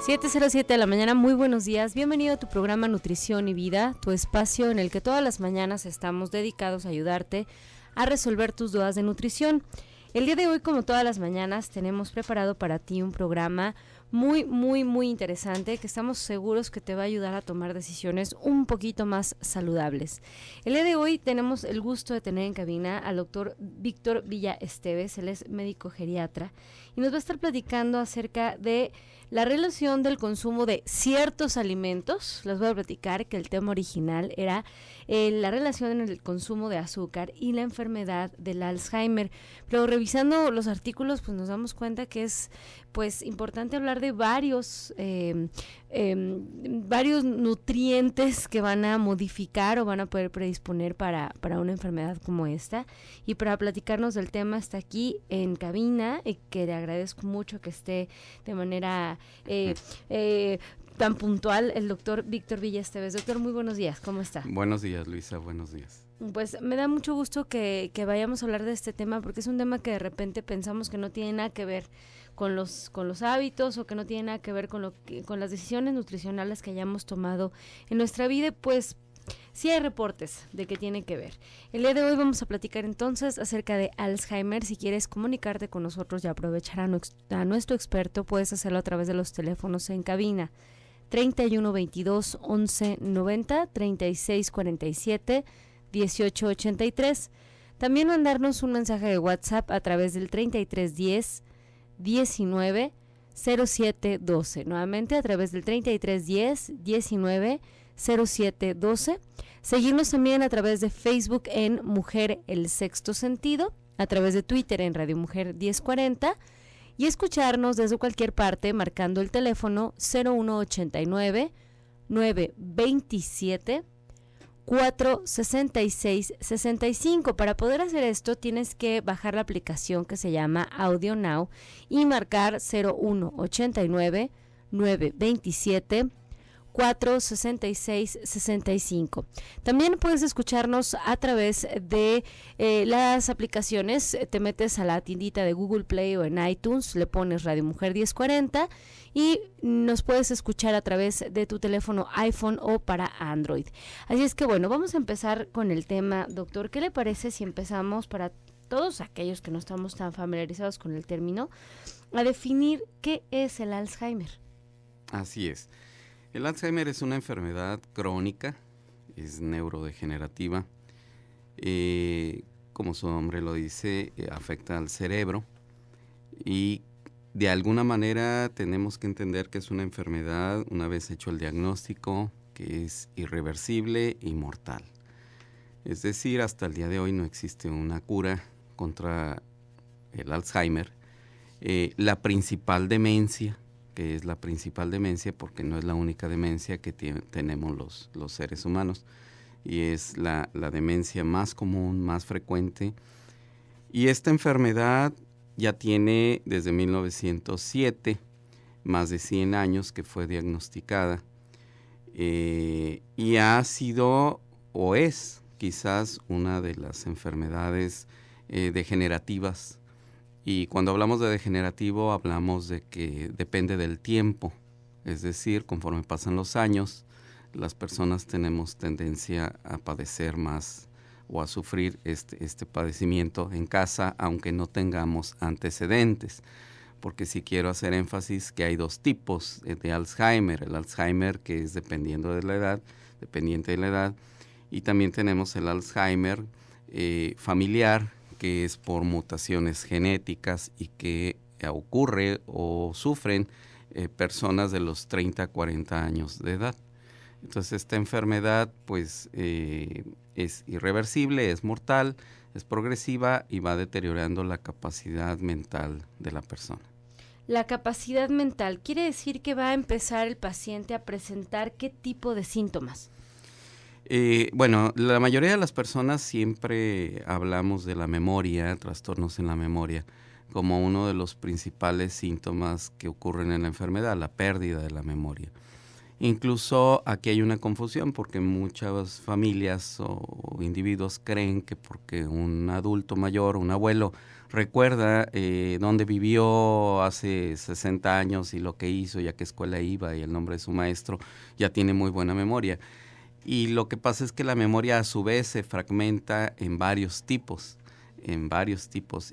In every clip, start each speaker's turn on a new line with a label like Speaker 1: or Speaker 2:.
Speaker 1: 7:07 de la mañana, muy buenos días, bienvenido a tu programa Nutrición y Vida, tu espacio en el que todas las mañanas estamos dedicados a ayudarte a resolver tus dudas de nutrición. El día de hoy, como todas las mañanas, tenemos preparado para ti un programa muy interesante que estamos seguros que te va a ayudar a tomar decisiones un poquito más saludables. El día de hoy tenemos el gusto de tener en cabina al doctor Víctor Villa Esteves, él es médico geriatra y nos va a estar platicando acerca de la relación del consumo de ciertos alimentos. Les voy a platicar que el tema original era la relación en el consumo de azúcar y la enfermedad del Alzheimer. Pero revisando los artículos, pues nos damos cuenta que es pues importante hablar de varios nutrientes que van a modificar o van a poder predisponer para una enfermedad como esta. Y para platicarnos del tema está aquí en cabina, que le agradezco mucho que esté de manera tan puntual el doctor Víctor Villa Esteves. Doctor, muy buenos días, ¿cómo está?
Speaker 2: Buenos días, Luisa, buenos días.
Speaker 1: Pues me da mucho gusto que vayamos a hablar de este tema porque es un tema que de repente pensamos que no tiene nada que ver con los hábitos o que no tiene nada que ver con las decisiones nutricionales que hayamos tomado en nuestra vida. Pues sí hay reportes de que tiene que ver. El día de hoy vamos a platicar entonces acerca de Alzheimer. Si quieres comunicarte con nosotros y aprovechar a nuestro experto, puedes hacerlo a través de los teléfonos en cabina 31 22 11 90, 36 47 18 83. También mandarnos un mensaje de WhatsApp a través del 33 10 19 07 12. Nuevamente a través del 33 10 19 07 12. Seguirnos también a través de Facebook en Mujer el Sexto Sentido, a través de Twitter en Radio Mujer 1040 y escucharnos desde cualquier parte marcando el teléfono 0189 927 466-65. Para poder hacer esto tienes que bajar la aplicación que se llama Audio Now y marcar 0189 927 466-65. También puedes escucharnos a través de las aplicaciones. Te metes a la tiendita de Google Play o en iTunes, le pones Radio Mujer 1040 y nos puedes escuchar a través de tu teléfono iPhone o para Android. Así es que bueno, vamos a empezar con el tema, doctor. ¿Qué le parece si empezamos, para todos aquellos que no estamos tan familiarizados con el término, a definir qué es el Alzheimer?
Speaker 2: Así es. El Alzheimer es una enfermedad crónica, es neurodegenerativa. Como su nombre lo dice, afecta al cerebro y de alguna manera tenemos que entender que es una enfermedad, una vez hecho el diagnóstico, que es irreversible y mortal. Es decir, hasta el día de hoy no existe una cura contra el Alzheimer. La principal demencia, que es la principal demencia porque no es la única demencia que tenemos los seres humanos, y es la demencia más común, más frecuente. Y esta enfermedad ya tiene desde 1907, más de 100 años que fue diagnosticada, y ha sido o es quizás una de las enfermedades degenerativas. Y cuando hablamos de degenerativo hablamos de que depende del tiempo, es decir, conforme pasan los años, las personas tenemos tendencia a padecer más o a sufrir este padecimiento en casa, aunque no tengamos antecedentes. Porque sí quiero hacer énfasis que hay dos tipos de Alzheimer. El Alzheimer que es dependiente de la edad, y también tenemos el Alzheimer familiar, que es por mutaciones genéticas y que ocurre o sufren personas de los 30 a 40 años de edad. Entonces esta enfermedad pues es irreversible, es mortal, es progresiva y va deteriorando la capacidad mental de la persona.
Speaker 1: La capacidad mental, ¿quiere decir que va a empezar el paciente a presentar qué tipo de síntomas?
Speaker 2: Bueno, la mayoría de las personas siempre hablamos de la memoria, trastornos en la memoria, como uno de los principales síntomas que ocurren en la enfermedad, la pérdida de la memoria. Incluso aquí hay una confusión porque muchas familias o individuos creen que porque un adulto mayor, un abuelo, recuerda dónde vivió hace 60 años y lo que hizo y a qué escuela iba y el nombre de su maestro, ya tiene muy buena memoria. Y lo que pasa es que la memoria a su vez se fragmenta en varios tipos.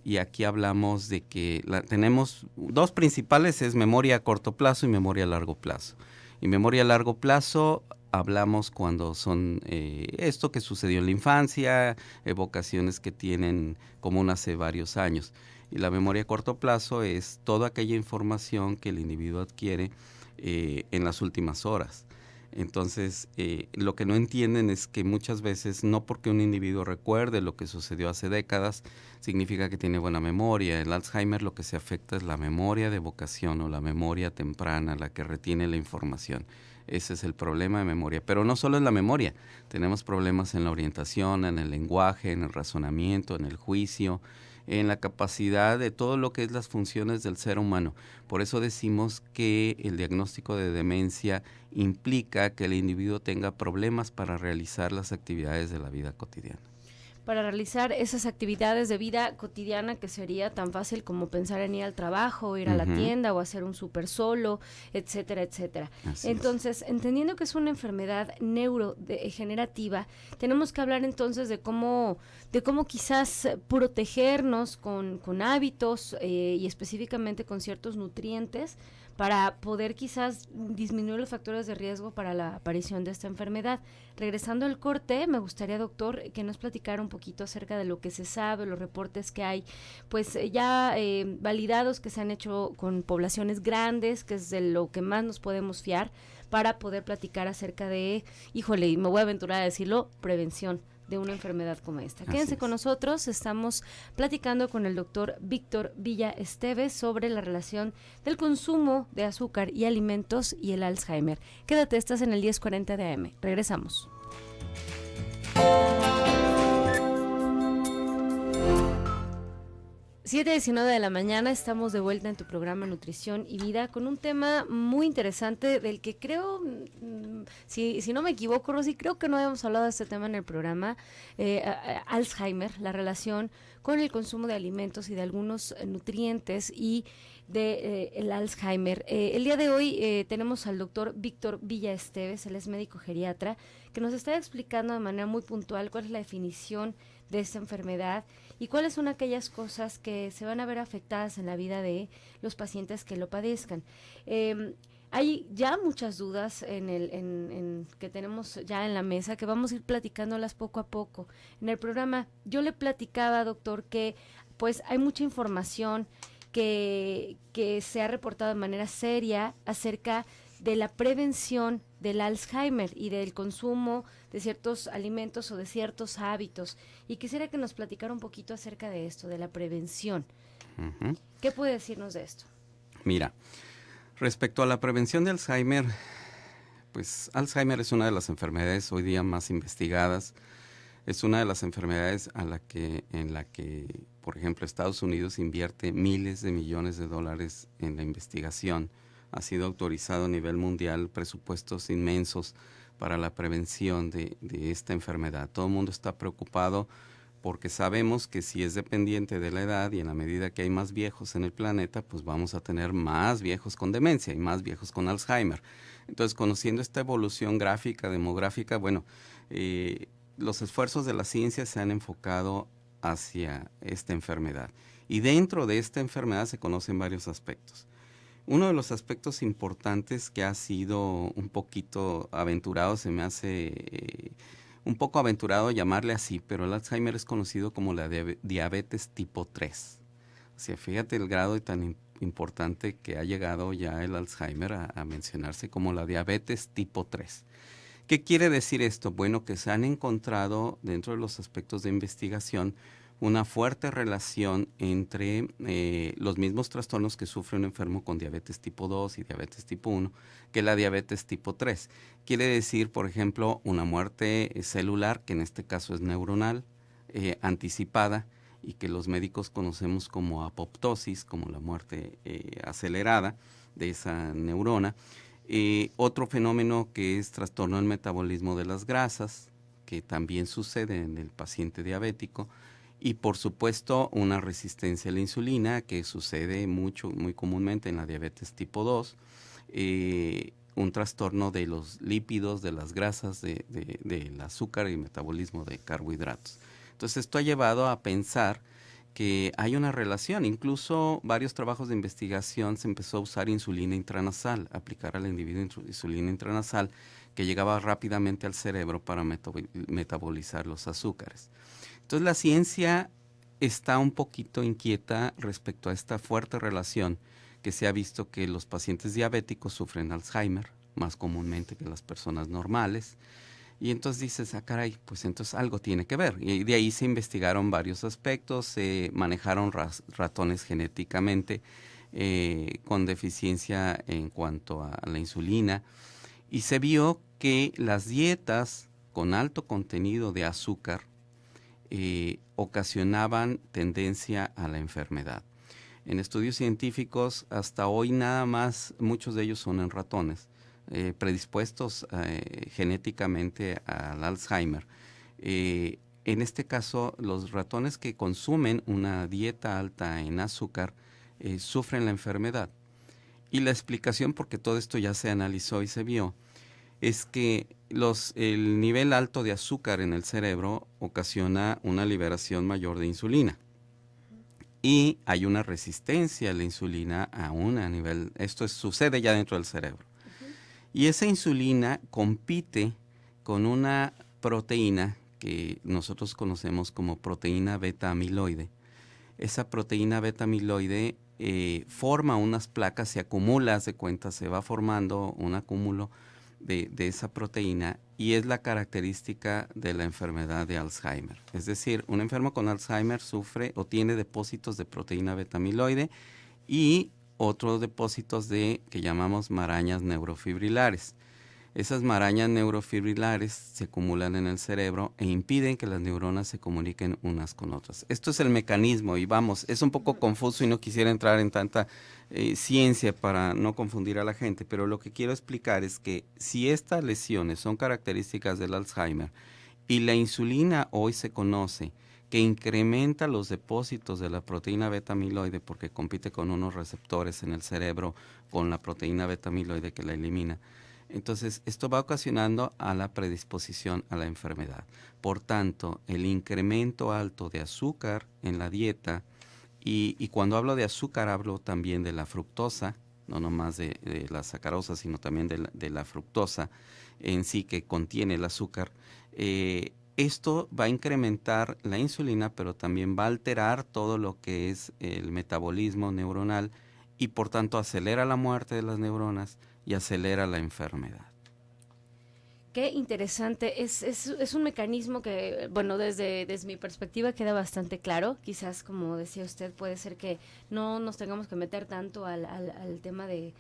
Speaker 2: Y aquí hablamos de que tenemos dos principales, es memoria a corto plazo y memoria a largo plazo. Y memoria a largo plazo hablamos cuando son esto que sucedió en la infancia, evocaciones que tienen común hace varios años. Y la memoria a corto plazo es toda aquella información que el individuo adquiere en las últimas horas. Entonces, lo que no entienden es que muchas veces no porque un individuo recuerde lo que sucedió hace décadas, significa que tiene buena memoria. El Alzheimer lo que se afecta es la memoria de evocación o la memoria temprana, la que retiene la información. Ese es el problema de memoria. Pero no solo en la memoria, tenemos problemas en la orientación, en el lenguaje, en el razonamiento, en el juicio, en la capacidad de todo lo que es las funciones del ser humano. Por eso decimos que el diagnóstico de demencia implica que el individuo tenga problemas para realizar las actividades de la vida cotidiana.
Speaker 1: Para realizar esas actividades de vida cotidiana que sería tan fácil como pensar en ir al trabajo, ir a la tienda o hacer un súper solo, etcétera, etcétera. Entonces, entendiendo que es una enfermedad neurodegenerativa, tenemos que hablar entonces de cómo quizás protegernos con hábitos y específicamente con ciertos nutrientes para poder quizás disminuir los factores de riesgo para la aparición de esta enfermedad. Regresando al corte, me gustaría, doctor, que nos platicara un poquito acerca de lo que se sabe, los reportes que hay, pues ya validados, que se han hecho con poblaciones grandes, que es de lo que más nos podemos fiar, para poder platicar acerca de, híjole, me voy a aventurar a decirlo, prevención de una enfermedad como esta. Quédense con nosotros, estamos platicando con el doctor Víctor Villa Esteves sobre la relación del consumo de azúcar y alimentos y el Alzheimer. Quédate, estás en el 1040 de AM. Regresamos. 7:19 de la mañana, estamos de vuelta en tu programa Nutrición y Vida con un tema muy interesante del que creo, si no me equivoco, Rosy, creo que no habíamos hablado de este tema en el programa, Alzheimer, la relación con el consumo de alimentos y de algunos nutrientes y de el Alzheimer. El día de hoy tenemos al doctor Víctor Villa Esteves, él es médico geriatra, que nos está explicando de manera muy puntual cuál es la definición de esta enfermedad y cuáles son aquellas cosas que se van a ver afectadas en la vida de los pacientes que lo padezcan. Hay ya muchas dudas en que tenemos ya en la mesa, que vamos a ir platicándolas poco a poco. En el programa yo le platicaba, doctor, que pues hay mucha información que se ha reportado de manera seria acerca de la prevención del Alzheimer y del consumo de ciertos alimentos o de ciertos hábitos. Y quisiera que nos platicara un poquito acerca de esto, de la prevención. Uh-huh. ¿Qué puede decirnos de esto?
Speaker 2: Mira, respecto a la prevención de Alzheimer, pues Alzheimer es una de las enfermedades hoy día más investigadas. Es una de las enfermedades en la que, por ejemplo, Estados Unidos invierte miles de millones de dólares en la investigación. Ha sido autorizado a nivel mundial presupuestos inmensos para la prevención de esta enfermedad. Todo el mundo está preocupado porque sabemos que si es dependiente de la edad y en la medida que hay más viejos en el planeta, pues vamos a tener más viejos con demencia y más viejos con Alzheimer. Entonces, conociendo esta evolución gráfica, demográfica, bueno, los esfuerzos de la ciencia se han enfocado hacia esta enfermedad. Y dentro de esta enfermedad se conocen varios aspectos. Uno de los aspectos importantes que ha sido un poquito aventurado, se me hace un poco aventurado llamarle así, pero el Alzheimer es conocido como la diabetes tipo 3. O sea, fíjate el grado tan importante que ha llegado ya el Alzheimer a mencionarse como la diabetes tipo 3. ¿Qué quiere decir esto? Bueno, que se han encontrado dentro de los aspectos de investigación una fuerte relación entre los mismos trastornos que sufre un enfermo con diabetes tipo 2 y diabetes tipo 1 que la diabetes tipo 3. Quiere decir, por ejemplo, una muerte celular, que en este caso es neuronal, anticipada, y que los médicos conocemos como apoptosis, como la muerte acelerada de esa neurona. Otro fenómeno que es trastorno del metabolismo de las grasas, que también sucede en el paciente diabético. Y por supuesto una resistencia a la insulina, que sucede muy comúnmente en la diabetes tipo 2, un trastorno de los lípidos, de las grasas, del azúcar y metabolismo de carbohidratos. Entonces esto ha llevado a pensar que hay una relación. Incluso varios trabajos de investigación se empezó a usar insulina intranasal, aplicar al individuo insulina intranasal que llegaba rápidamente al cerebro para metabolizar los azúcares. Entonces la ciencia está un poquito inquieta respecto a esta fuerte relación que se ha visto que los pacientes diabéticos sufren de Alzheimer más comúnmente que las personas normales. Y entonces dices, caray, pues entonces algo tiene que ver. Y de ahí se investigaron varios aspectos, se manejaron ratones genéticamente con deficiencia en cuanto a la insulina. Y se vio que las dietas con alto contenido de azúcar ocasionaban tendencia a la enfermedad. En estudios científicos, hasta hoy nada más, muchos de ellos son en ratones, predispuestos genéticamente al Alzheimer. En este caso, los ratones que consumen una dieta alta en azúcar sufren la enfermedad. Y la explicación, porque todo esto ya se analizó y se vio, es que el nivel alto de azúcar en el cerebro ocasiona una liberación mayor de insulina. Y hay una resistencia a la insulina aún a nivel, sucede ya dentro del cerebro. Y esa insulina compite con una proteína que nosotros conocemos como proteína beta-amiloide. Esa proteína beta-amiloide forma unas placas, se acumula, se va formando un acúmulo de esa proteína y es la característica de la enfermedad de Alzheimer. Es decir, un enfermo con Alzheimer sufre o tiene depósitos de proteína beta-amiloide y otros depósitos que llamamos marañas neurofibrilares. Esas marañas neurofibrilares se acumulan en el cerebro e impiden que las neuronas se comuniquen unas con otras. Esto es el mecanismo y vamos, es un poco confuso y no quisiera entrar en tanta ciencia para no confundir a la gente, pero lo que quiero explicar es que si estas lesiones son características del Alzheimer y la insulina hoy se conoce que incrementa los depósitos de la proteína beta-amiloide porque compite con unos receptores en el cerebro con la proteína beta-amiloide que la elimina. Entonces, esto va ocasionando a la predisposición a la enfermedad. Por tanto, el incremento alto de azúcar en la dieta, y cuando hablo de azúcar hablo también de la fructosa, no nomás de la sacarosa, sino también de la fructosa en sí que contiene el azúcar. Esto va a incrementar la insulina, pero también va a alterar todo lo que es el metabolismo neuronal y por tanto acelera la muerte de las neuronas y acelera la enfermedad.
Speaker 1: Qué interesante, es un mecanismo que, bueno, desde mi perspectiva queda bastante claro. Quizás, como decía usted, puede ser que no nos tengamos que meter tanto al tema de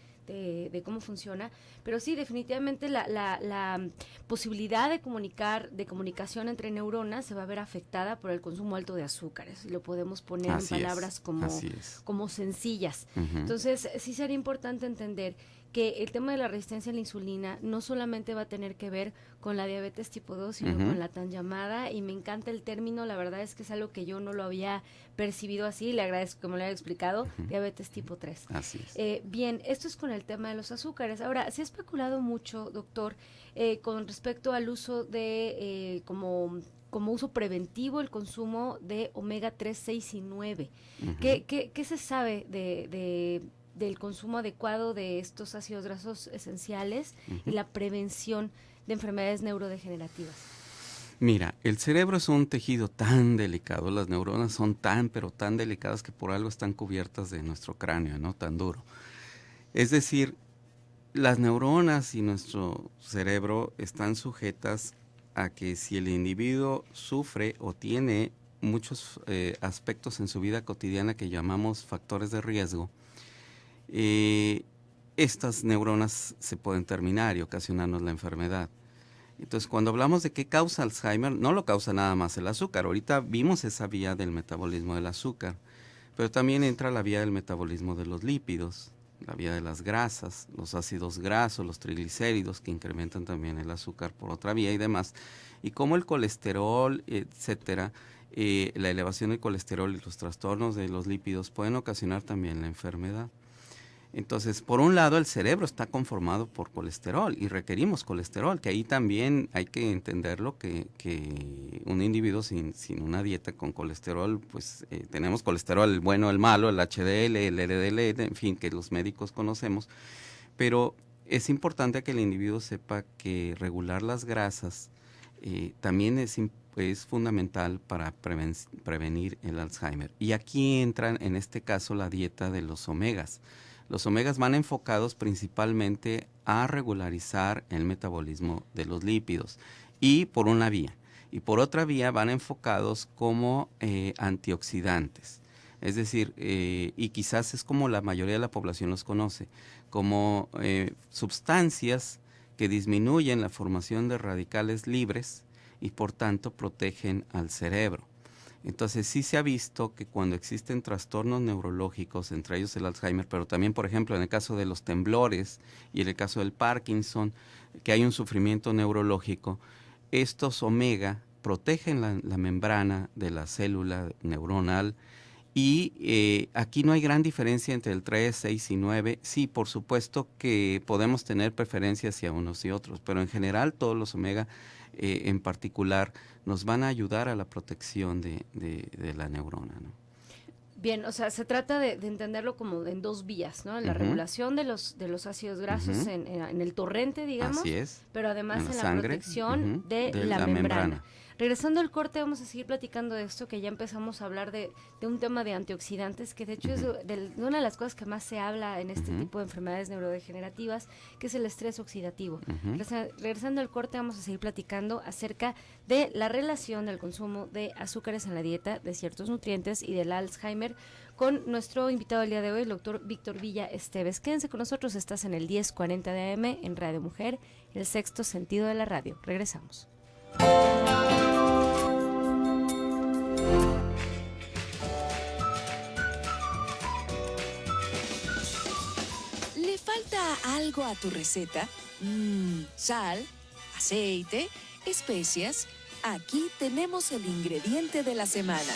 Speaker 1: cómo funciona, pero sí, definitivamente la posibilidad de comunicación entre neuronas se va a ver afectada por el consumo alto de azúcares. Lo podemos poner en palabras como sencillas. Uh-huh. Entonces, sí sería importante entender que el tema de la resistencia a la insulina no solamente va a tener que ver con la diabetes tipo 2, sino con la tan llamada, y me encanta el término, la verdad es que es algo que yo no lo había percibido así, le agradezco que me lo haya explicado, diabetes tipo 3.
Speaker 2: Así es.
Speaker 1: Bien, esto es con el tema de los azúcares. Ahora, se ha especulado mucho, doctor, con respecto al uso de, como uso preventivo, el consumo de omega 3, 6 y 9. Uh-huh. ¿Qué se sabe del consumo adecuado de estos ácidos grasos esenciales y la prevención de enfermedades neurodegenerativas?
Speaker 2: Mira, el cerebro es un tejido tan delicado, las neuronas son pero tan delicadas que por algo están cubiertas de nuestro cráneo, ¿no? Tan duro. Es decir, las neuronas y nuestro cerebro están sujetas a que si el individuo sufre o tiene muchos aspectos en su vida cotidiana que llamamos factores de riesgo, estas neuronas se pueden terminar y ocasionarnos la enfermedad. Entonces, cuando hablamos de qué causa Alzheimer, no lo causa nada más el azúcar. Ahorita vimos esa vía del metabolismo del azúcar, pero también entra la vía del metabolismo de los lípidos, la vía de las grasas, los ácidos grasos, los triglicéridos que incrementan también el azúcar por otra vía y demás. Y como el colesterol, etcétera, la elevación del colesterol y los trastornos de los lípidos pueden ocasionar también la enfermedad. Entonces, por un lado, el cerebro está conformado por colesterol y requerimos colesterol, que ahí también hay que entenderlo, que un individuo sin una dieta con colesterol, pues tenemos colesterol, el bueno, el malo, el HDL, el LDL, en fin, que los médicos conocemos, pero es importante que el individuo sepa que regular las grasas también es fundamental para prevenir el Alzheimer. Y aquí entra, en este caso, la dieta de los omegas. Los omegas van enfocados principalmente a regularizar el metabolismo de los lípidos y por una vía. Y por otra vía van enfocados como antioxidantes. Es decir, y quizás es como la mayoría de la población los conoce, como sustancias que disminuyen la formación de radicales libres y por tanto protegen al cerebro. Entonces sí se ha visto que cuando existen trastornos neurológicos, entre ellos el Alzheimer, pero también, por ejemplo, en el caso de los temblores y en el caso del Parkinson, que hay un sufrimiento neurológico, estos omega protegen la membrana de la célula neuronal y aquí no hay gran diferencia entre el 3, 6 y 9. Sí, por supuesto que podemos tener preferencias hacia unos y otros, pero en general todos los omega en particular nos van a ayudar a la protección de la neurona, ¿no?
Speaker 1: Bien, o sea, se trata de entenderlo como en dos vías, ¿no? La regulación de los ácidos grasos en el torrente, digamos.
Speaker 2: Así es.
Speaker 1: Pero además en la
Speaker 2: sangre,
Speaker 1: protección de la membrana. Regresando al corte, vamos a seguir platicando de esto, que ya empezamos a hablar de un tema de antioxidantes, que de hecho es de una de las cosas que más se habla en este tipo de enfermedades neurodegenerativas, que es el estrés oxidativo. Regresando al corte, vamos a seguir platicando acerca de la relación del consumo de azúcares en la dieta, de ciertos nutrientes y del Alzheimer, con nuestro invitado del día de hoy, el doctor Víctor Villa Esteves. Quédense con nosotros, estás en el 1040 de AM, en Radio Mujer, el sexto sentido de la radio. Regresamos.
Speaker 3: ¿Le falta algo a tu receta? Sal, aceite, especias. Aquí tenemos el ingrediente de la semana.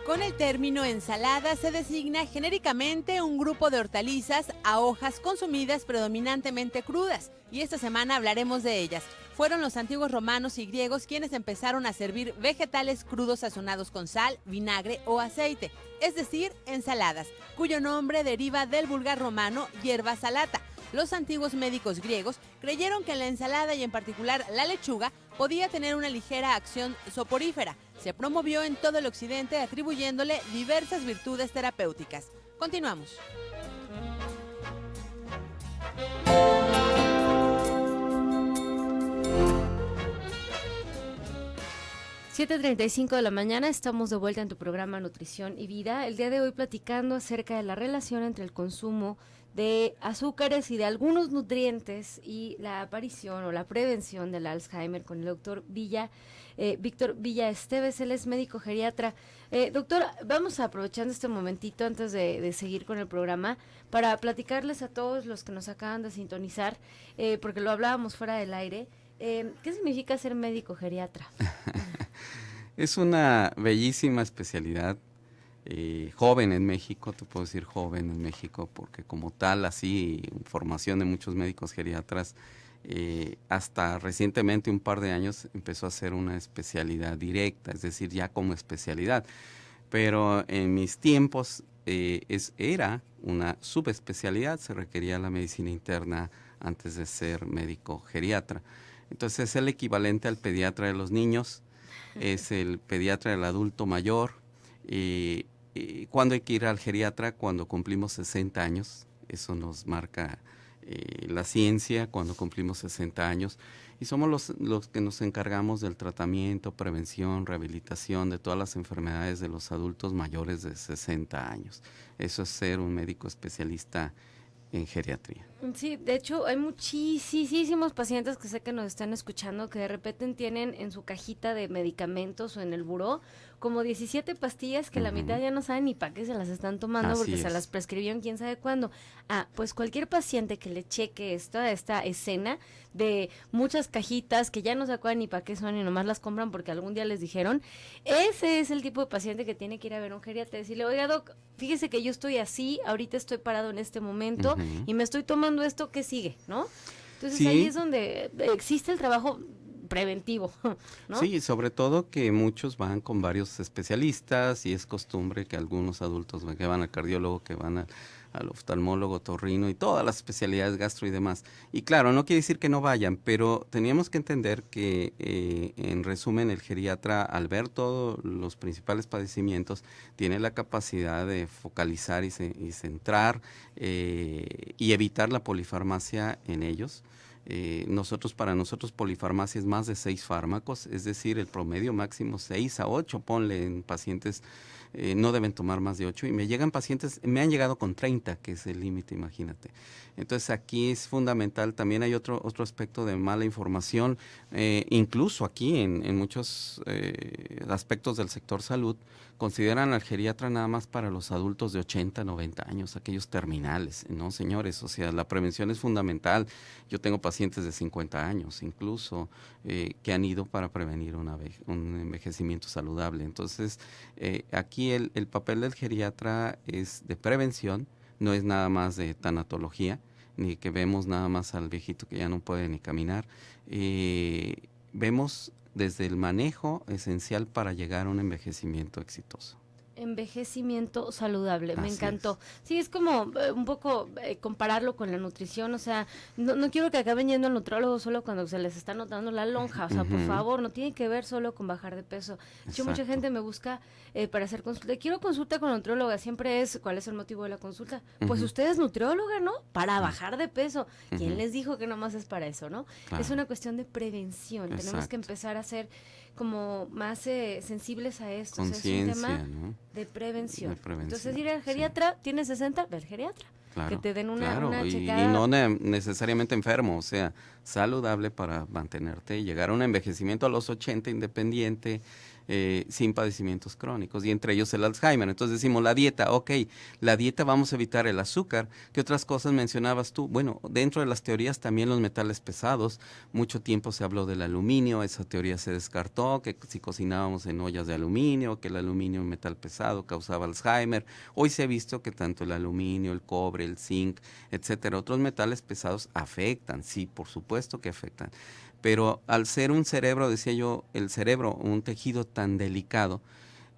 Speaker 4: Con el término ensalada se designa genéricamente un grupo de hortalizas a hojas consumidas predominantemente crudas, y esta semana hablaremos de ellas. Fueron los antiguos romanos y griegos quienes empezaron a servir vegetales crudos sazonados con sal, vinagre o aceite, es decir, ensaladas, cuyo nombre deriva del vulgar romano hierba salata. Los antiguos médicos griegos creyeron que la ensalada y en particular la lechuga podía tener una ligera acción soporífera. Se promovió en todo el occidente atribuyéndole diversas virtudes terapéuticas. Continuamos.
Speaker 1: (7:35 de la mañana), estamos de vuelta en tu programa Nutrición y Vida. El día de hoy platicando acerca de la relación entre el consumo de azúcares y de algunos nutrientes y la aparición o la prevención del Alzheimer con el doctor Víctor Villa Esteves. Él es médico geriatra. Doctor, vamos aprovechando este momentito antes de seguir con el programa para platicarles a todos los que nos acaban de sintonizar, porque lo hablábamos fuera del aire. ¿Qué significa ser médico geriatra?
Speaker 2: Es una bellísima especialidad, joven en México, te puedo decir joven en México, porque como tal, así, formación de muchos médicos geriatras, hasta recientemente, un par de años, empezó a ser una especialidad directa, es decir, ya como especialidad. Pero en mis tiempos era una subespecialidad, se requería la medicina interna antes de ser médico geriatra. Entonces es el equivalente al pediatra de los niños, es el pediatra del adulto mayor. ¿Cuándo hay que ir al geriatra? Cuando cumplimos 60 años, eso nos marca la ciencia, cuando cumplimos 60 años. Y somos los que nos encargamos del tratamiento, prevención, rehabilitación de todas las enfermedades de los adultos mayores de 60 años. Eso es ser un médico especialista en geriatría.
Speaker 1: Sí, de hecho hay muchísimos pacientes que sé que nos están escuchando que de repente tienen en su cajita de medicamentos o en el buró como 17 pastillas que la mitad ya no saben ni para qué se las están tomando.
Speaker 2: Así
Speaker 1: porque se
Speaker 2: es.
Speaker 1: las prescribieron quién sabe cuándo. Pues cualquier paciente que le cheque esta escena de muchas cajitas que ya no se acuerdan ni para qué son y nomás las compran porque algún día les dijeron, ese es el tipo de paciente que tiene que ir a ver a un geriatra y decirle, oiga doc, fíjese que yo estoy así, ahorita estoy parado en este momento y me estoy tomando esto, ¿qué sigue? ¿No? Entonces
Speaker 2: Sí.
Speaker 1: ahí es donde existe el trabajo preventivo, ¿no?
Speaker 2: Sí, sobre todo que muchos van con varios especialistas y es costumbre que algunos adultos que van al cardiólogo, que van al oftalmólogo, otorrino y todas las especialidades gastro y demás. Y claro, no quiere decir que no vayan, pero teníamos que entender que en resumen el geriatra al ver todos los principales padecimientos tiene la capacidad de focalizar y centrar y evitar la polifarmacia en ellos. Para nosotros polifarmacia es más de 6 fármacos, es decir, el promedio máximo 6 a 8, ponle en pacientes, no deben tomar más de 8 y me han llegado con 30, que es el límite, imagínate. Entonces aquí es fundamental, también hay otro aspecto de mala información, incluso aquí en muchos aspectos del sector salud, consideran al geriatra nada más para los adultos de 80, 90 años, aquellos terminales, ¿no, señores? O sea, la prevención es fundamental. Yo tengo pacientes de 50 años, incluso, que han ido para prevenir un envejecimiento saludable. Entonces, aquí el papel del geriatra es de prevención, no es nada más de tanatología, ni que vemos nada más al viejito que ya no puede ni caminar. Vemos desde el manejo esencial para llegar a un envejecimiento exitoso.
Speaker 1: Envejecimiento saludable, me
Speaker 2: Así
Speaker 1: encantó. Sí, es como un poco compararlo con la nutrición, o sea, no quiero que acaben yendo al nutriólogo solo cuando se les está notando la lonja, o sea, por favor, no tiene que ver solo con bajar de peso. De hecho, mucha gente me busca para hacer consulta. Quiero consulta con nutrióloga, siempre es, ¿cuál es el motivo de la consulta? Pues usted es nutrióloga, ¿no? Para bajar de peso. ¿Quién les dijo que nomás es para eso, no? Claro. Es una cuestión de prevención, tenemos que empezar a ser como más sensibles a esto.
Speaker 2: Conciencia,
Speaker 1: o sea, es un tema,
Speaker 2: ¿no?
Speaker 1: de prevención.
Speaker 2: Entonces,
Speaker 1: ir al geriatra, ¿tienes 60? Ve al geriatra.
Speaker 2: Claro,
Speaker 1: que te den una
Speaker 2: y
Speaker 1: checada.
Speaker 2: no necesariamente enfermo, o sea, saludable para mantenerte y llegar a un envejecimiento a los 80 independiente, sin padecimientos crónicos, y entre ellos el Alzheimer. Entonces decimos, la dieta, la dieta vamos a evitar el azúcar. ¿Qué otras cosas mencionabas tú? Bueno, dentro de las teorías también los metales pesados. Mucho tiempo se habló del aluminio, esa teoría se descartó, que si cocinábamos en ollas de aluminio, que el aluminio, un metal pesado, causaba Alzheimer. Hoy se ha visto que tanto el aluminio, el cobre, el zinc, etcétera, otros metales pesados afectan, sí, por supuesto que afectan. Pero al ser un cerebro, decía yo, el cerebro, un tejido tan delicado,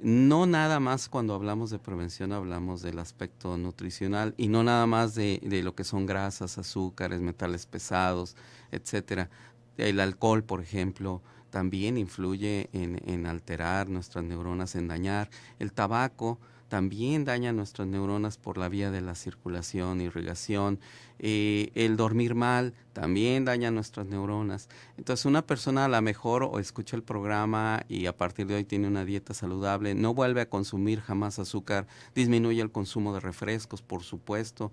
Speaker 2: no nada más cuando hablamos de prevención hablamos del aspecto nutricional y no nada más de lo que son grasas, azúcares, metales pesados, etcétera. El alcohol, por ejemplo, también influye en alterar nuestras neuronas, en dañar. El tabaco también daña nuestras neuronas por la vía de la circulación, irrigación. El dormir mal también daña nuestras neuronas. Entonces una persona a lo mejor o escucha el programa y a partir de hoy tiene una dieta saludable, no vuelve a consumir jamás azúcar, disminuye el consumo de refrescos, por supuesto,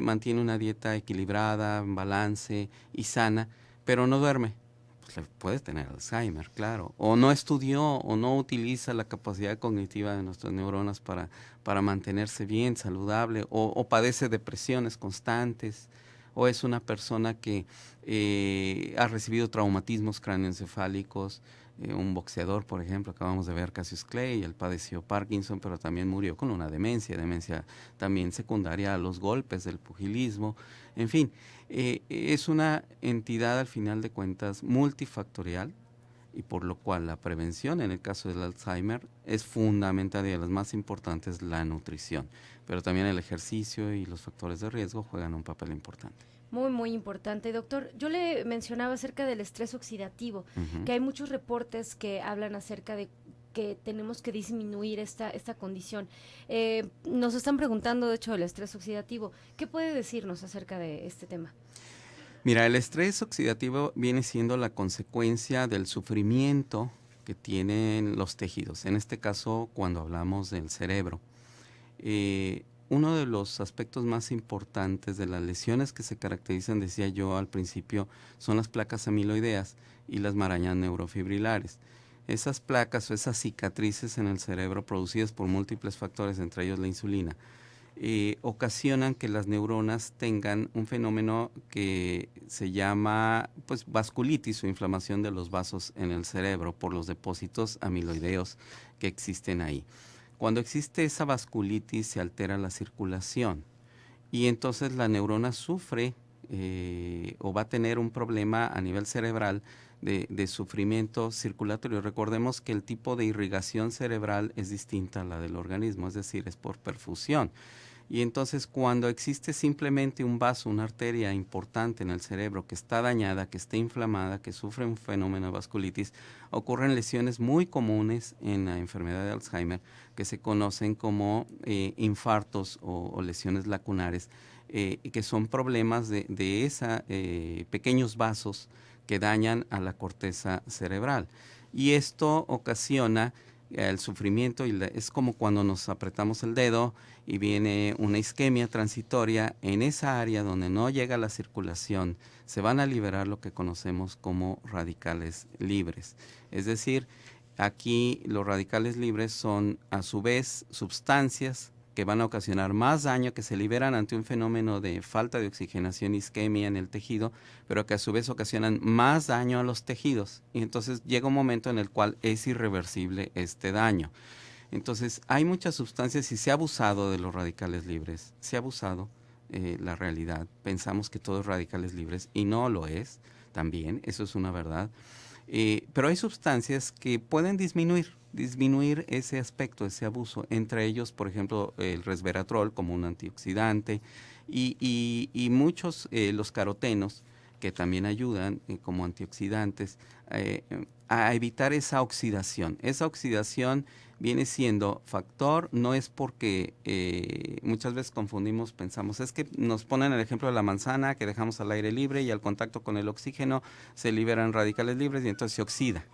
Speaker 2: mantiene una dieta equilibrada, en balance y sana, pero no duerme. Puede tener Alzheimer, claro, o no estudió o no utiliza la capacidad cognitiva de nuestras neuronas para mantenerse bien, saludable, o padece depresiones constantes, o es una persona que ha recibido traumatismos cráneoencefálicos, un boxeador, por ejemplo, acabamos de ver Cassius Clay, él padeció Parkinson, pero también murió con una demencia también secundaria a los golpes del pugilismo, en fin. Es una entidad al final de cuentas multifactorial y por lo cual la prevención en el caso del Alzheimer es fundamental y de las más importantes la nutrición, pero también el ejercicio y los factores de riesgo juegan un papel importante.
Speaker 1: Muy, muy importante. Doctor, yo le mencionaba acerca del estrés oxidativo, que hay muchos reportes que hablan acerca de que tenemos que disminuir esta condición. Nos están preguntando, de hecho, del estrés oxidativo. ¿Qué puede decirnos acerca de este tema?
Speaker 2: Mira, el estrés oxidativo viene siendo la consecuencia del sufrimiento que tienen los tejidos. En este caso, cuando hablamos del cerebro. Uno de los aspectos más importantes de las lesiones que se caracterizan, decía yo al principio, son las placas amiloideas y las marañas neurofibrilares. Esas placas o esas cicatrices en el cerebro producidas por múltiples factores, entre ellos la insulina, ocasionan que las neuronas tengan un fenómeno que se llama pues vasculitis o inflamación de los vasos en el cerebro por los depósitos amiloideos que existen ahí. Cuando existe esa vasculitis se altera la circulación y entonces la neurona sufre o va a tener un problema a nivel cerebral de sufrimiento circulatorio. Recordemos que el tipo de irrigación cerebral es distinta a la del organismo, es decir, es por perfusión. Y entonces cuando existe simplemente un vaso, una arteria importante en el cerebro que está dañada, que está inflamada, que sufre un fenómeno de vasculitis, ocurren lesiones muy comunes en la enfermedad de Alzheimer que se conocen como infartos o lesiones lacunares, que son problemas de pequeños vasos que dañan a la corteza cerebral. Y esto ocasiona el sufrimiento y es como cuando nos apretamos el dedo y viene una isquemia transitoria. En esa área donde no llega la circulación se van a liberar lo que conocemos como radicales libres. Es decir, aquí los radicales libres son a su vez sustancias que van a ocasionar más daño, que se liberan ante un fenómeno de falta de oxigenación, isquemia en el tejido, pero que a su vez ocasionan más daño a los tejidos. Y entonces llega un momento en el cual es irreversible este daño. Entonces hay muchas sustancias y se ha abusado de los radicales libres, se ha abusado la realidad. Pensamos que todo es radicales libres y no lo es también, eso es una verdad. Pero hay sustancias que pueden disminuir ese aspecto, ese abuso. Entre ellos, por ejemplo, el resveratrol como un antioxidante y muchos, los carotenos, que también ayudan como antioxidantes a evitar esa oxidación. Esa oxidación viene siendo factor, no es porque muchas veces confundimos, pensamos, es que nos ponen el ejemplo de la manzana que dejamos al aire libre y al contacto con el oxígeno se liberan radicales libres y entonces se oxida,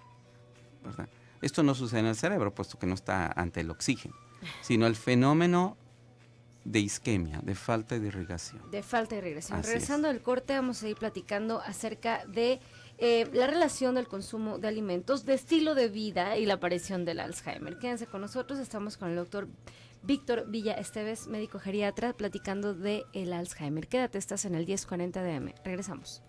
Speaker 2: ¿verdad? Esto no sucede en el cerebro, puesto que no está ante el oxígeno, sino el fenómeno de isquemia, de falta de irrigación.
Speaker 1: De falta de irrigación.
Speaker 2: Así
Speaker 1: Regresando
Speaker 2: es.
Speaker 1: del corte, vamos a ir platicando acerca de la relación del consumo de alimentos, de estilo de vida y la aparición del Alzheimer. Quédense con nosotros, estamos con el doctor Víctor Villa Esteves, médico geriatra, platicando de el Alzheimer. Quédate, estás en el 1040 DM. Regresamos.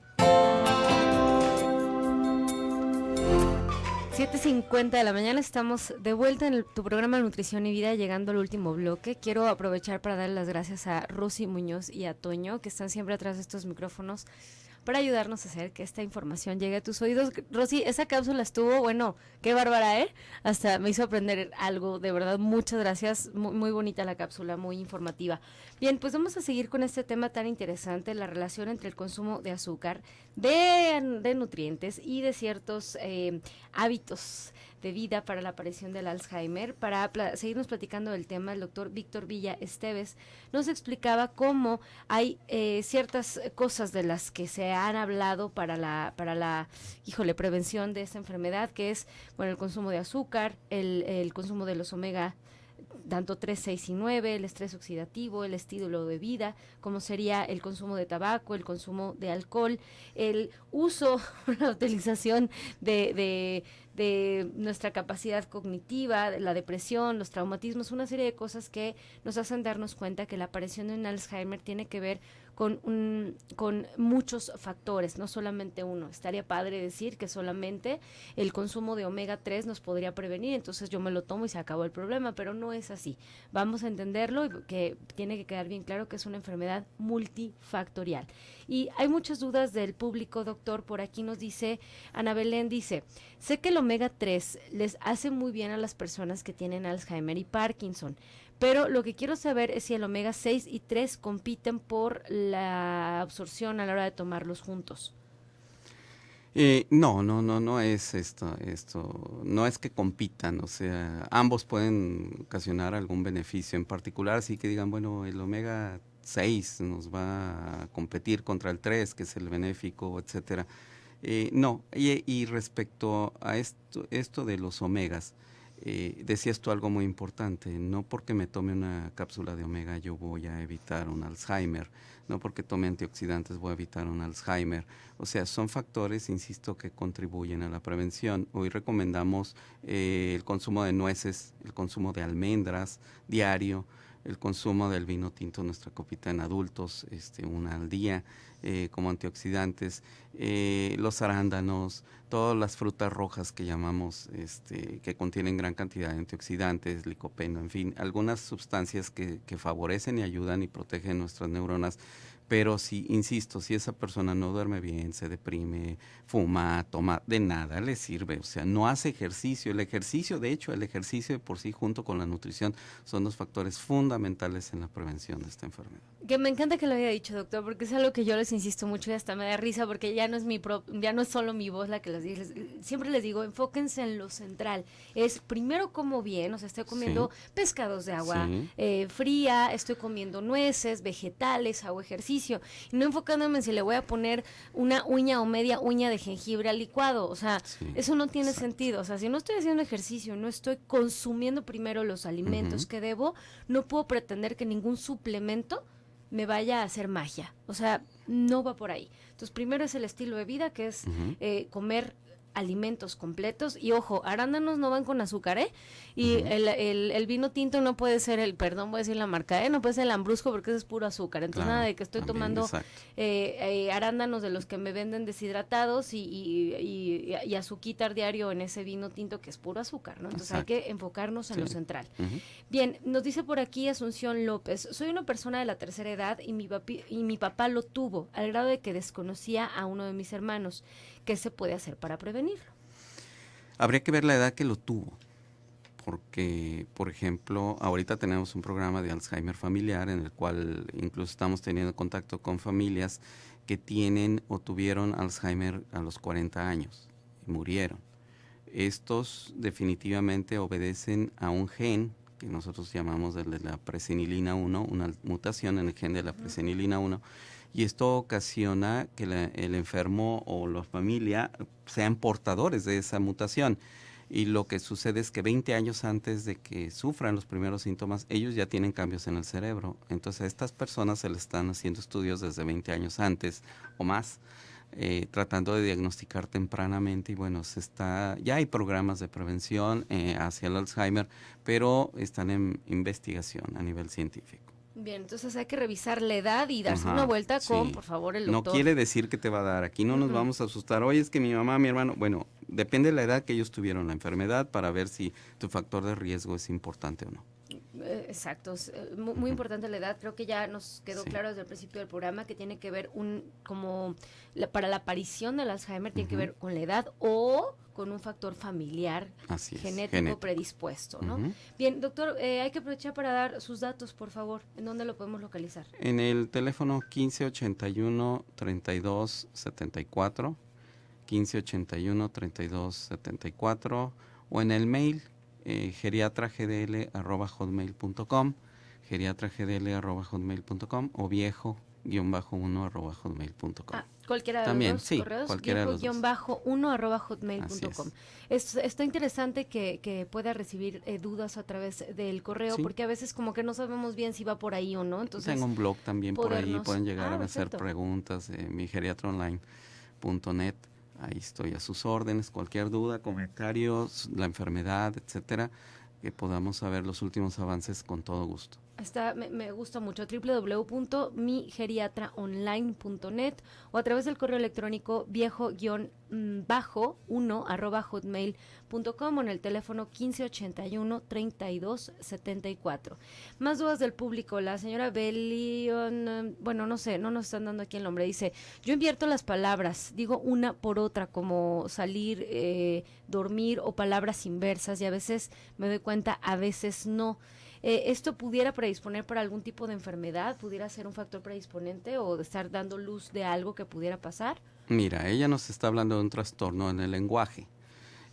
Speaker 1: 7:50 de la mañana, estamos de vuelta en tu programa Nutrición y Vida, llegando al último bloque. Quiero aprovechar para darle las gracias a Rosy Muñoz y a Toño, que están siempre atrás de estos micrófonos, para ayudarnos a hacer que esta información llegue a tus oídos. Rosy, esa cápsula estuvo, bueno, qué bárbara, ¿eh? Hasta me hizo aprender algo, de verdad, muchas gracias, muy bonita la cápsula, muy informativa. Bien, pues vamos a seguir con este tema tan interesante, la relación entre el consumo de azúcar, de nutrientes y de ciertos hábitos de vida para la aparición del Alzheimer. Para seguirnos platicando del tema, el doctor Víctor Villa Esteves nos explicaba cómo hay ciertas cosas de las que se han hablado para la prevención de esta enfermedad, que es, bueno, el consumo de azúcar, el consumo de los omega tanto 3, 6 y 9, el estrés oxidativo, el estilo de vida, como sería el consumo de tabaco, el consumo de alcohol, el uso, la utilización de nuestra capacidad cognitiva, la depresión, los traumatismos, una serie de cosas que nos hacen darnos cuenta que la aparición de un Alzheimer tiene que ver con muchos factores, no solamente uno. Estaría padre decir que solamente el consumo de omega 3 nos podría prevenir, entonces yo me lo tomo y se acabó el problema, pero no es así. Vamos a entenderlo y que tiene que quedar bien claro que es una enfermedad multifactorial. Y hay muchas dudas del público, doctor. Por aquí nos dice, Ana Belén dice, sé que el omega 3 les hace muy bien a las personas que tienen Alzheimer y Parkinson, pero lo que quiero saber es si el omega 6 y 3 compiten por la absorción a la hora de tomarlos juntos.
Speaker 2: No es esto, no es que compitan, o sea, ambos pueden ocasionar algún beneficio en particular, así que digan, bueno, el omega 6 nos va a competir contra el 3, que es el benéfico, etcétera. No, y respecto a esto de los omegas, decías tú algo muy importante, no porque me tome una cápsula de omega yo voy a evitar un Alzheimer, no porque tome antioxidantes voy a evitar un Alzheimer. O sea, son factores, insisto, que contribuyen a la prevención. Hoy recomendamos el consumo de nueces, el consumo de almendras diario, el consumo del vino tinto, nuestra copita en adultos, una al día, como antioxidantes, los arándanos, todas las frutas rojas que llamamos, que contienen gran cantidad de antioxidantes, licopeno, en fin, algunas sustancias que favorecen y ayudan y protegen nuestras neuronas. Pero si, insisto, si esa persona no duerme bien, se deprime, fuma, toma, de nada le sirve. O sea, no hace ejercicio. El ejercicio, de hecho, el ejercicio de por sí junto con la nutrición son los factores fundamentales en la prevención de esta enfermedad.
Speaker 1: Que me encanta que lo haya dicho, doctor, porque es algo que yo les insisto mucho y hasta me da risa porque ya no es solo mi voz la que les digo. Siempre les digo, enfóquense en lo central. Es primero como bien, o sea, estoy comiendo pescados de agua fría, estoy comiendo nueces, vegetales, hago ejercicio. Y no enfocándome en si le voy a poner una uña o media uña de jengibre al licuado. O sea, eso no tiene sentido. O sea, si no estoy haciendo ejercicio, no estoy consumiendo primero los alimentos que debo, no puedo pretender que ningún suplemento me vaya a hacer magia. O sea, no va por ahí. Entonces, primero es el estilo de vida, que es comer alimentos completos. Y ojo, arándanos no van con azúcar, ¿eh? Y el vino tinto no puede ser voy a decir la marca, no puede ser el Lambrusco porque ese es puro azúcar. Entonces nada de que estoy tomando arándanos de los que me venden deshidratados y azuquitar diario en ese vino tinto que es puro azúcar, ¿no? Entonces hay que enfocarnos en lo central. Bien, nos dice por aquí Asunción López, soy una persona de la tercera edad y mi papá lo tuvo, al grado de que desconocía a uno de mis hermanos. ¿Qué se puede hacer para prevenirlo?
Speaker 2: Habría que ver la edad que lo tuvo, porque, por ejemplo, ahorita tenemos un programa de Alzheimer familiar en el cual incluso estamos teniendo contacto con familias que tienen o tuvieron Alzheimer a los 40 años y murieron. Estos definitivamente obedecen a un gen que nosotros llamamos de la presenilina 1, una mutación en el gen de la presenilina 1, y esto ocasiona que el enfermo o la familia sean portadores de esa mutación. Y lo que sucede es que 20 años antes de que sufran los primeros síntomas, ellos ya tienen cambios en el cerebro. Entonces a estas personas se les están haciendo estudios desde 20 años antes o más, tratando de diagnosticar tempranamente. Y bueno, ya hay programas de prevención hacia el Alzheimer, pero están en investigación a nivel científico.
Speaker 1: Bien, entonces hay que revisar la edad y darse una vuelta con, por favor, el doctor.
Speaker 2: No quiere decir que te va a dar. Aquí no nos vamos a asustar. Oye, es que mi mamá, mi hermano... Bueno, depende de la edad que ellos tuvieron la enfermedad para ver si tu factor de riesgo es importante o no.
Speaker 1: Exacto, es muy importante la edad. Creo que ya nos quedó claro desde el principio del programa que tiene que ver para la aparición del Alzheimer tiene que ver con la edad o con un factor familiar genético predispuesto, ¿no? Bien, doctor, hay que aprovechar para dar sus datos, por favor. ¿En dónde lo podemos localizar?
Speaker 2: En el teléfono 1581-3274, 1581-3274, o en el mail geriatragdl@hotmail.com, geriatragdl@hotmail.com o viejo-1@hotmail.com.
Speaker 1: Cualquiera de
Speaker 2: también,
Speaker 1: los dos correos, viejo-1@hotmail.com. Está interesante que pueda recibir dudas a través del correo, porque a veces como que no sabemos bien si va por ahí o no. Entonces,
Speaker 2: tengo un blog también por ahí, pueden llegar a hacer preguntas, migeriatraonline.net. Ahí estoy a sus órdenes, cualquier duda, comentarios, la enfermedad, etcétera, que podamos saber los últimos avances con todo gusto.
Speaker 1: Me gusta mucho, www.migeriatraonline.net o a través del correo electrónico viejo-1@hotmail.com o en el teléfono 1581-3274. Más dudas del público. La señora Belion, no sé, no nos están dando aquí el nombre. Dice, yo invierto las palabras, digo una por otra, como salir, dormir o palabras inversas, y a veces me doy cuenta, a veces no. ¿Esto pudiera predisponer para algún tipo de enfermedad? ¿Pudiera ser un factor predisponente o de estar dando luz de algo que pudiera pasar?
Speaker 2: Mira, ella nos está hablando de un trastorno en el lenguaje.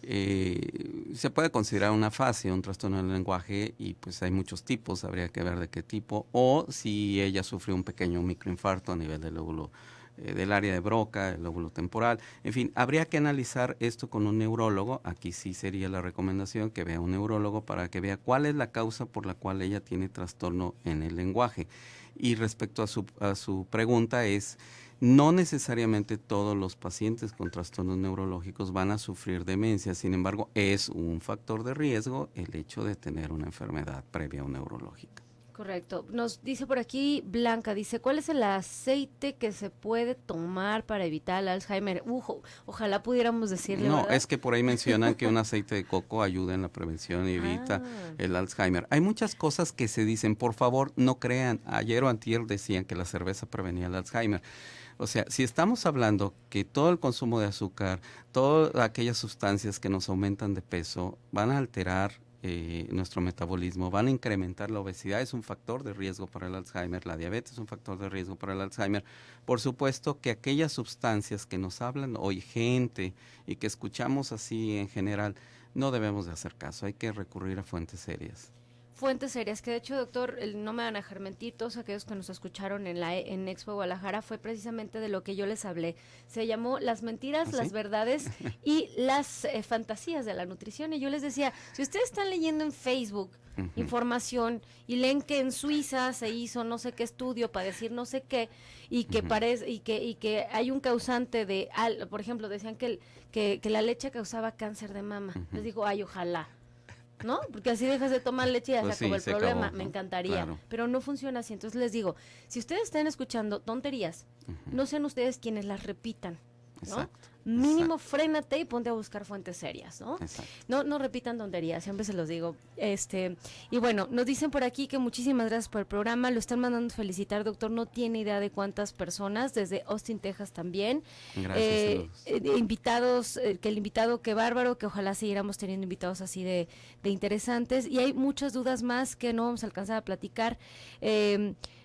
Speaker 2: Se puede considerar una afasia, un trastorno en el lenguaje, y pues hay muchos tipos, habría que ver de qué tipo, o si ella sufrió un pequeño microinfarto a nivel del lóbulo del área de Broca, el lóbulo temporal. En fin, habría que analizar esto con un neurólogo. Aquí sí sería la recomendación que vea un neurólogo para que vea cuál es la causa por la cual ella tiene trastorno en el lenguaje. Y respecto a su pregunta es, no necesariamente todos los pacientes con trastornos neurológicos van a sufrir demencia, sin embargo, es un factor de riesgo el hecho de tener una enfermedad previa o neurológica.
Speaker 1: Correcto. Nos dice por aquí Blanca, dice, ¿cuál es el aceite que se puede tomar para evitar el Alzheimer? Ojalá pudiéramos decirle,
Speaker 2: No,
Speaker 1: ¿verdad?
Speaker 2: es que por ahí mencionan que un aceite de coco ayuda en la prevención y evita el Alzheimer. Hay muchas cosas que se dicen, por favor, no crean. Ayer o antier decían que la cerveza prevenía el Alzheimer. O sea, si estamos hablando que todo el consumo de azúcar, todas aquellas sustancias que nos aumentan de peso van a alterar nuestro metabolismo, van a incrementar la obesidad, es un factor de riesgo para el Alzheimer, la diabetes es un factor de riesgo para el Alzheimer. Por supuesto que aquellas sustancias que nos hablan hoy gente y que escuchamos así en general, no debemos de hacer caso, hay que recurrir a fuentes serias.
Speaker 1: Fuentes serias, que de hecho, doctor, no me van a dejar mentir, todos aquellos que nos escucharon en Expo Guadalajara, fue precisamente de lo que yo les hablé. Se llamó Las mentiras,
Speaker 2: ¿Ah, sí?
Speaker 1: las verdades y las fantasías de la nutrición. Y yo les decía, si ustedes están leyendo en Facebook información y leen que en Suiza se hizo no sé qué estudio para decir no sé qué y que parece y que hay un causante de, por ejemplo, decían que la leche causaba cáncer de mama. Les digo, ay, ojalá. ¿No? Porque así dejas de tomar leche y ya
Speaker 2: Pues
Speaker 1: se acabó
Speaker 2: sí,
Speaker 1: el problema.
Speaker 2: acabó, ¿no?
Speaker 1: Me encantaría.
Speaker 2: Claro.
Speaker 1: Pero no funciona así. Entonces les digo, si ustedes están escuchando tonterías, no sean ustedes quienes las repitan, ¿no?
Speaker 2: Exacto.
Speaker 1: Mínimo frénate y ponte a buscar fuentes serias, ¿no?
Speaker 2: Exacto.
Speaker 1: No repitan tonterías, siempre se los digo. Y bueno, nos dicen por aquí que muchísimas gracias por el programa, lo están mandando felicitar, doctor, no tiene idea de cuántas personas, desde Austin, Texas también.
Speaker 2: Gracias.
Speaker 1: Invitados, que el invitado, qué bárbaro, que ojalá siguiéramos teniendo invitados así de interesantes. Y hay muchas dudas más que no vamos a alcanzar a platicar.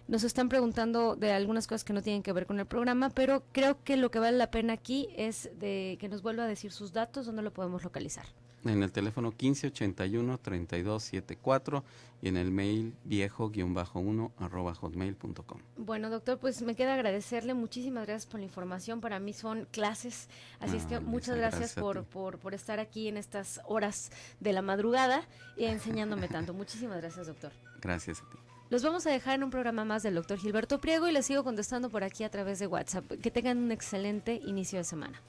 Speaker 1: Nos están preguntando de algunas cosas que no tienen que ver con el programa, pero creo que lo que vale la pena aquí es de que nos vuelva a decir sus datos, dónde lo podemos localizar.
Speaker 2: En el teléfono 1581-3274 y en el mail viejo-1@hotmail.com.
Speaker 1: Bueno, doctor, pues me queda agradecerle, muchísimas gracias por la información, para mí son clases, así es que muchas gracias por estar aquí en estas horas de la madrugada y enseñándome tanto. Muchísimas gracias, doctor.
Speaker 2: Gracias a ti.
Speaker 1: Los vamos a dejar en un programa más del doctor Gilberto Priego y les sigo contestando por aquí a través de WhatsApp. Que tengan un excelente inicio de semana.